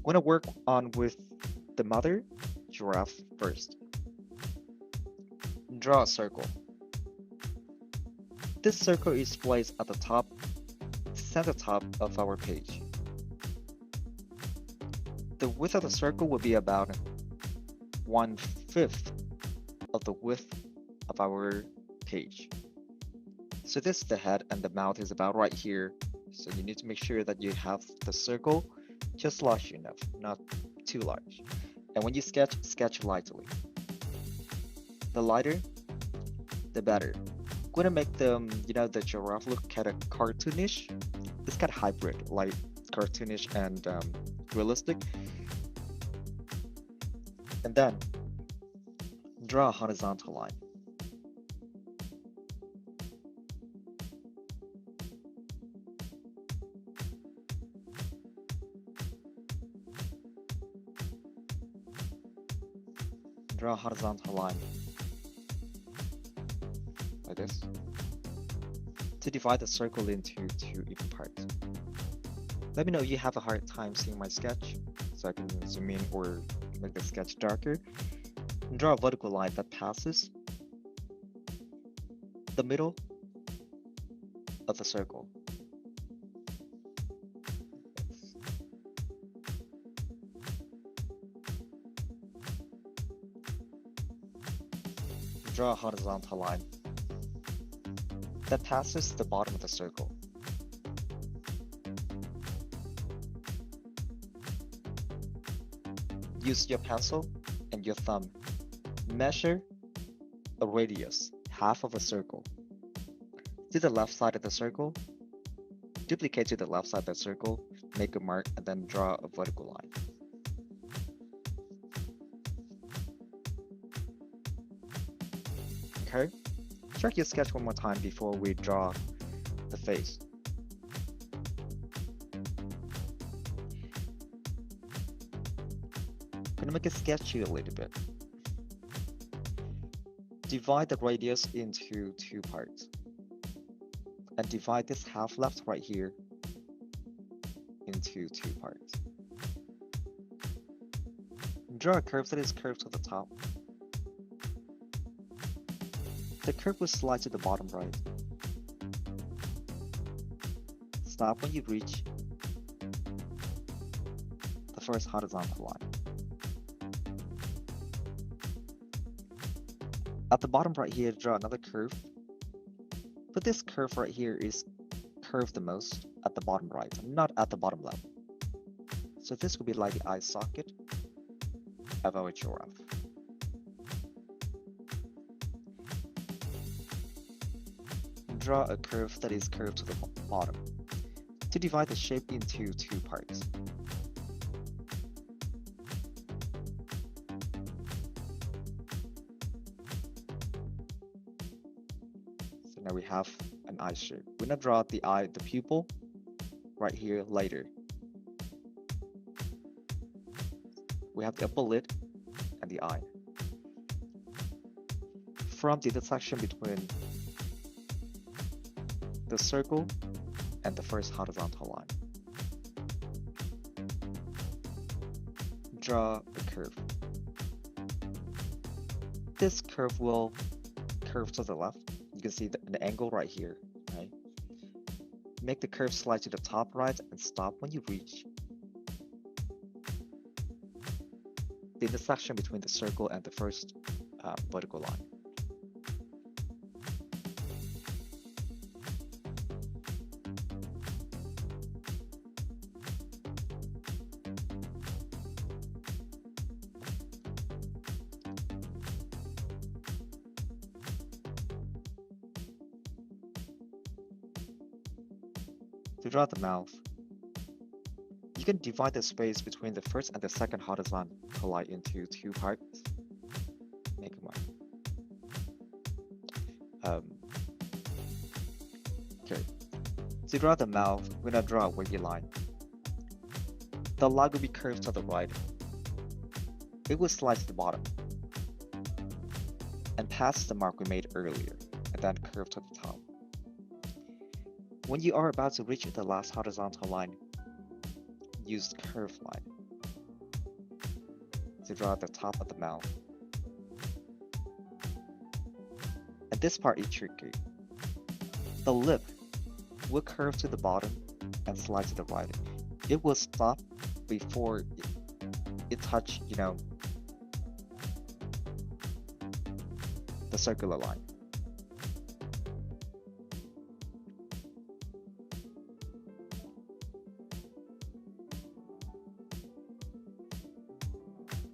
We're gonna work on with the mother giraffe first. Draw a circle. This circle is placed at the top, center top of our page. The width of the circle will be about 1/5 of the width of our page. So this the head and the mouth is about right here. So you need to make sure that you have the circle just large enough, not too large. And when you sketch, sketch lightly. The lighter, the better. I'm gonna make the giraffe look kind of cartoonish. It's kind of hybrid, like cartoonish and realistic. And then draw a horizontal line. Draw a horizontal line like this to divide the circle into two even parts. Let me know if you have a hard time seeing my sketch so I can zoom in or make the sketch darker. And draw a vertical line that passes the middle of the circle. Draw a horizontal line that passes the bottom of the circle. Use your pencil and your thumb. Measure a radius, half of a circle. To the left side of the circle, duplicate to the left side of the circle, make a mark, and then draw a vertical line. Okay? Check your sketch one more time before we draw the face. I'm gonna make it sketchy a little bit. Divide the radius into two parts. And divide this half left right here into two parts. Draw a curve that is curved to the top. The curve will slide to the bottom right. Stop when you reach the first horizontal line. At the bottom right here, draw another curve. But this curve right here is curved the most at the bottom right, not at the bottom left. So this will be like the eye socket of our giraffe. Draw a curve that is curved to the bottom to divide the shape into two parts. So now we have an eye shape. We're gonna draw the eye, the pupil, right here later. We have the upper lid and the eye. From the intersection between the circle and the first horizontal line, draw a curve. This curve will curve to the left. You can see the angle right here, right? Make the curve slide to the top right and stop when you reach the intersection between the circle and the first vertical line. To draw the mouth, you can divide the space between the first and the second horizontal line into two parts. Make a mark. Okay. To draw the mouth, we're gonna draw a wavy line. The line will be curved to the right. It will slide to the bottom and pass the mark we made earlier, and then curve to the top. When you are about to reach the last horizontal line, use the curve line to draw the top of the mouth. And this part is tricky. The lip will curve to the bottom and slide to the right. It will stop before it touch, the circular line.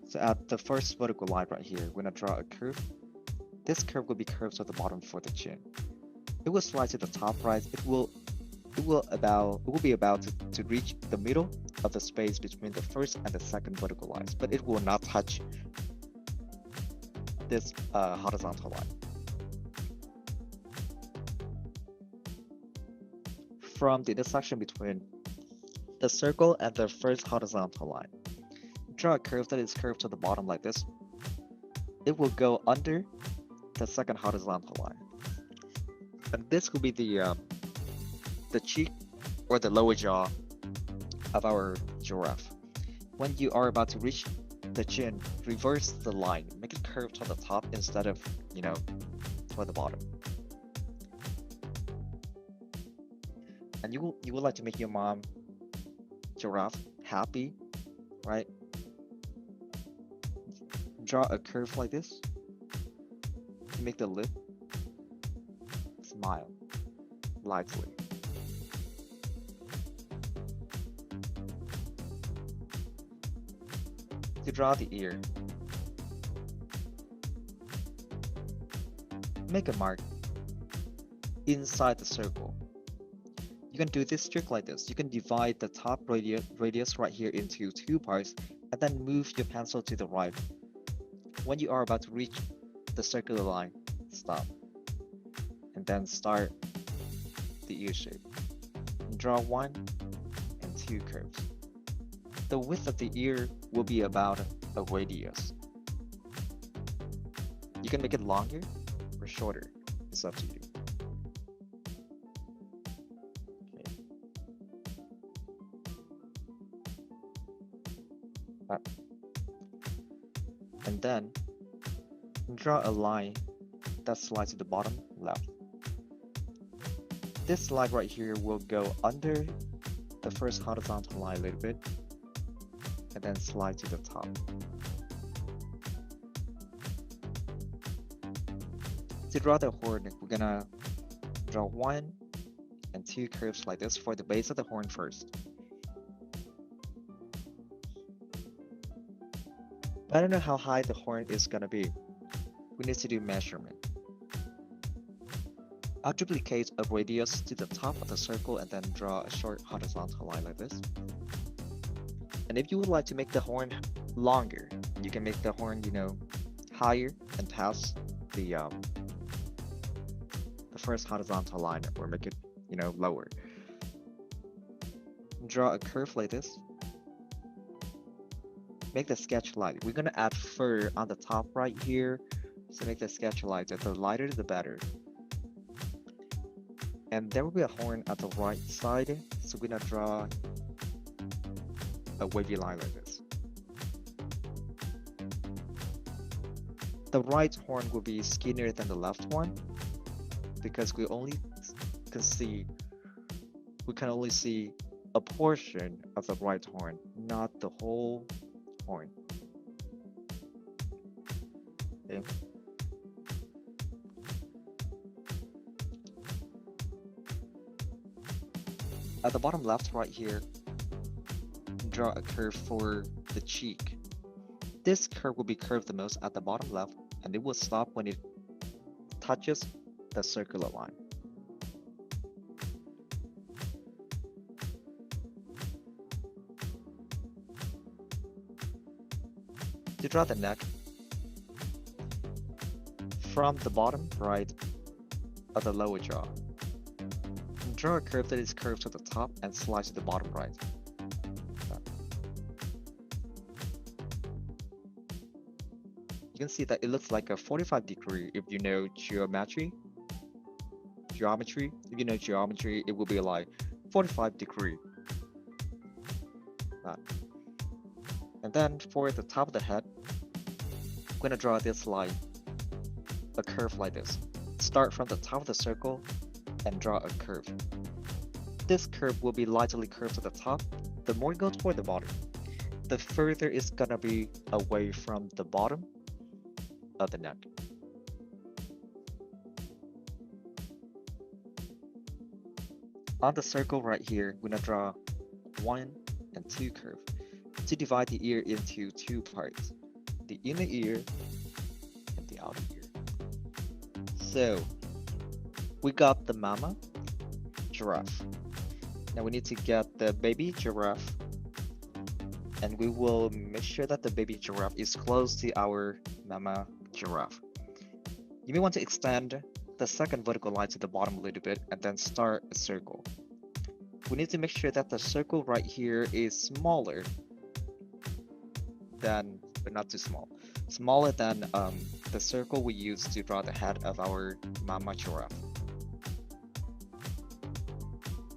So at the first vertical line right here, we're gonna draw a curve. This curve will be curved to the bottom for the chin. It will slide to the top right. It will be about to reach the middle of the space between the first and the second vertical lines, but it will not touch this horizontal line. From the intersection between the circle and the first horizontal line, draw a curve that is curved to the bottom like this. It will go under the second horizontal line. And this will be the cheek or the lower jaw of our giraffe. When you are about to reach the chin, reverse the line. Make it curve to the top instead of, toward the bottom. And you would like to make your mom giraffe happy, right? Draw a curve like this. Make the lip smile lightly. To draw the ear, make a mark inside the circle. You can do this trick like this. You can divide the top radius right here into two parts and then move your pencil to the right. When you are about to reach the circular line, stop. And then start the ear shape. Draw 1 and 2 curves. The width of the ear will be about a radius. You can make it longer or shorter. It's up to you. Okay. And then draw a line that slides to the bottom left. This line right here will go under the first horizontal line a little bit and then slide to the top. To draw the horn, we're gonna draw 1 and 2 curves like this for the base of the horn first. I don't know how high the horn is gonna be. We need to do measurement. I'll duplicate a radius to the top of the circle and then draw a short horizontal line like this. And if you would like to make the horn longer, you can make the horn, higher and past the first horizontal line, or make it, lower. Draw a curve like this. Make the sketch light. We're gonna add fur on the top right here, so make the sketch lighter. The lighter, the better. And there will be a horn at the right side, so we're gonna draw a wavy line like this. The right horn will be skinnier than the left one because we can only see a portion of the right horn, not the whole horn. Okay. At the bottom left right here, draw a curve for the cheek. This curve will be curved the most at the bottom left, and it will stop when it touches the circular line. To draw the neck, from the bottom right of the lower jaw, draw a curve that is curved to the top and slides to the bottom right. You can see that it looks like a 45-degree if you know geometry. If you know geometry, it will be like 45-degree. And then for the top of the head, I'm gonna draw this line, a curve like this. Start from the top of the circle and draw a curve. This curve will be lightly curved to the top. The more you go toward the bottom, the further it's gonna be away from the bottom of the neck. On the circle right here, we're gonna draw 1 and 2 curve to divide the ear into 2 parts, the inner ear and the outer ear. So we got the mama giraffe. Now we need to get the baby giraffe, and we will make sure that the baby giraffe is close to our mama giraffe. You may want to extend the second vertical line to the bottom a little bit and then start a circle. We need to make sure that the circle right here is smaller than, but not too small, smaller than the circle we used to draw the head of our mama giraffe.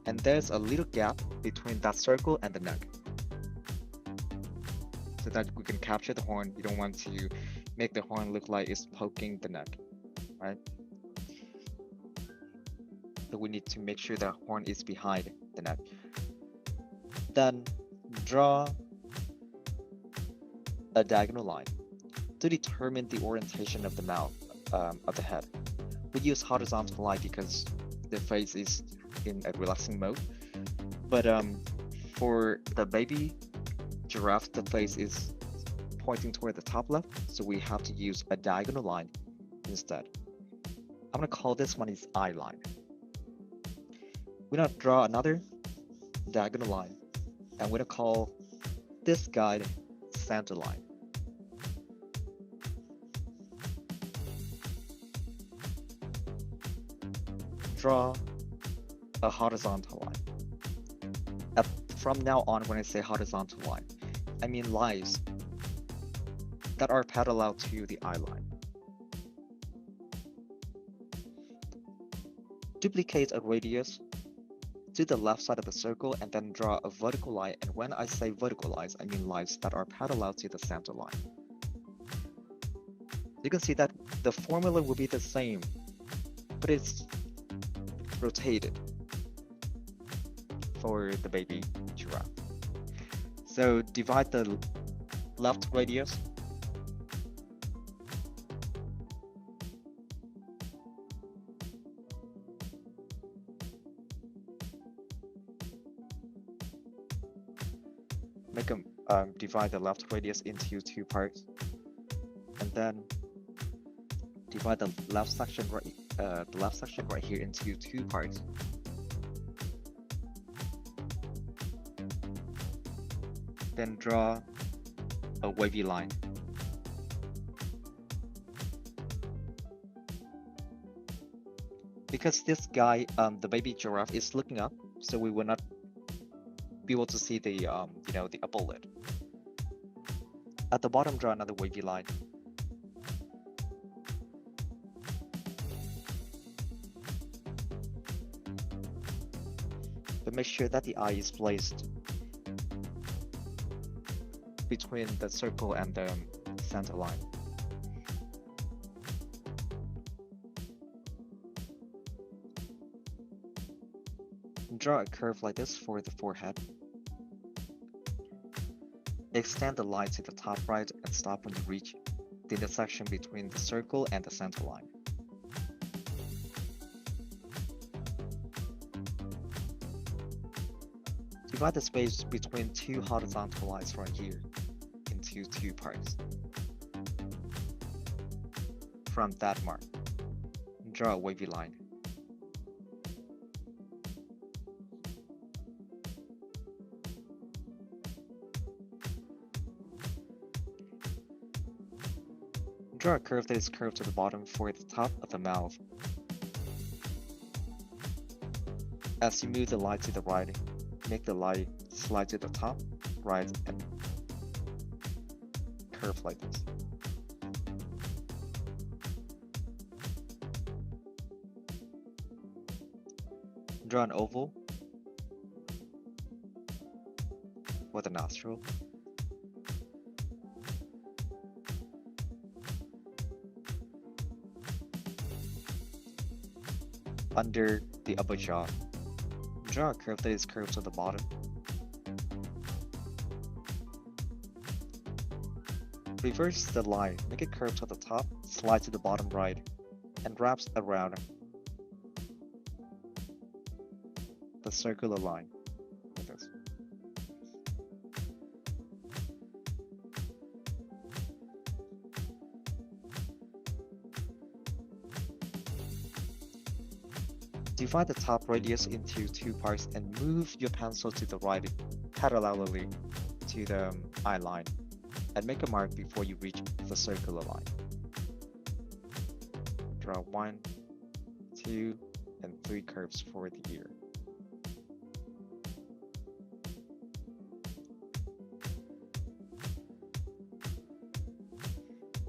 And there's a little gap between that circle and the neck, so that we can capture the horn. You don't want to make the horn look like it's poking the neck, right? So we need to make sure the horn is behind the neck. Then draw a diagonal line to determine the orientation of the mouth, of the head. We use horizontal line because the face is in a relaxing mode. But for the baby giraffe, the face is pointing toward the top left, so we have to use a diagonal line instead. I'm gonna call this one is eye line. We're gonna draw another diagonal line, and we're gonna call this guy center line. Draw a horizontal line. From now on, when I say horizontal line, I mean lines that are parallel to the eye line. Duplicate a radius to the left side of the circle and then draw a vertical line. And when I say vertical lines, I mean lines that are parallel to the center line. You can see that the formula will be the same, but it's rotated for the baby giraffe. So divide the left radius divide the left radius into 2 parts, and then divide the left section right here into 2 parts. Then draw a wavy line. Because this guy, the baby giraffe, is looking up, so we will not be able to see the the upper lid. At the bottom, draw another wavy line. But make sure that the eye is placed between the circle and the center line. Draw a curve like this for the forehead. Extend the line to the top right and stop when you reach the intersection between the circle and the center line. Divide the space between 2 horizontal lines right here into 2 parts. From that mark, draw a wavy line. Draw a curve that is curved to the bottom for the top of the mouth. As you move the line to the right, make the line slide to the top, right, and curve like this. Draw an oval with a nostril. under the upper jaw. Draw a curve that is curved to the bottom. Reverse the line, make it curve to the top, slide to the bottom right, and wraps around the circular line like this. Divide the top radius into two parts and move your pencil to the right parallelly to the eye line and make a mark before you reach the circular line. Draw 1, 2, and 3 curves for the ear.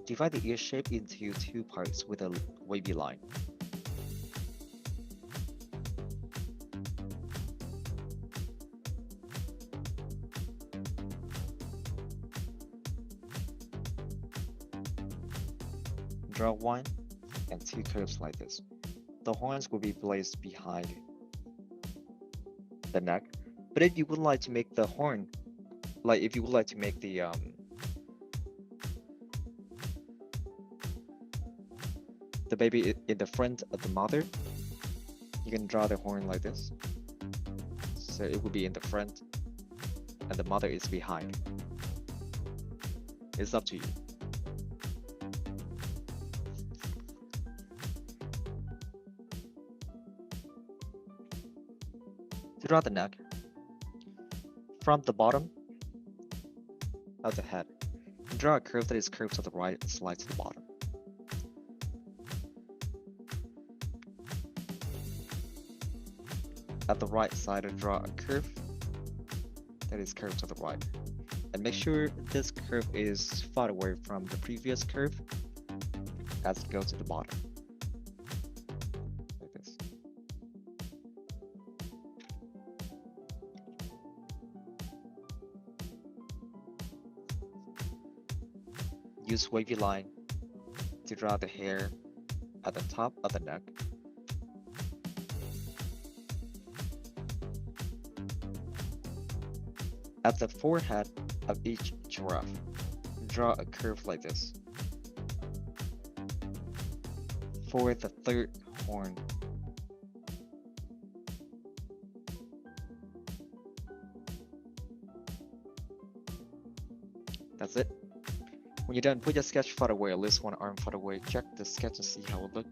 Divide the ear shape into two parts with a wavy line. Draw 1 and 2 curves like this. The horns will be placed behind the neck, but if you would like to make the horn, like if you would like to make the baby in the front of the mother, you can draw the horn like this. So it will be in the front and the mother is behind. It's up to you. To draw the neck, from the bottom of the head, draw a curve that is curved to the right and slide to the bottom. At the right side, draw a curve that is curved to the right. And make sure this curve is far away from the previous curve as it goes to the bottom. Like this. Use wavy line to draw the hair at the top of the neck. At the forehead of each giraffe, draw a curve like this. For the third horn, that's it. When you're done, put your sketch far away, at least one arm far away. Check the sketch to see how it looks.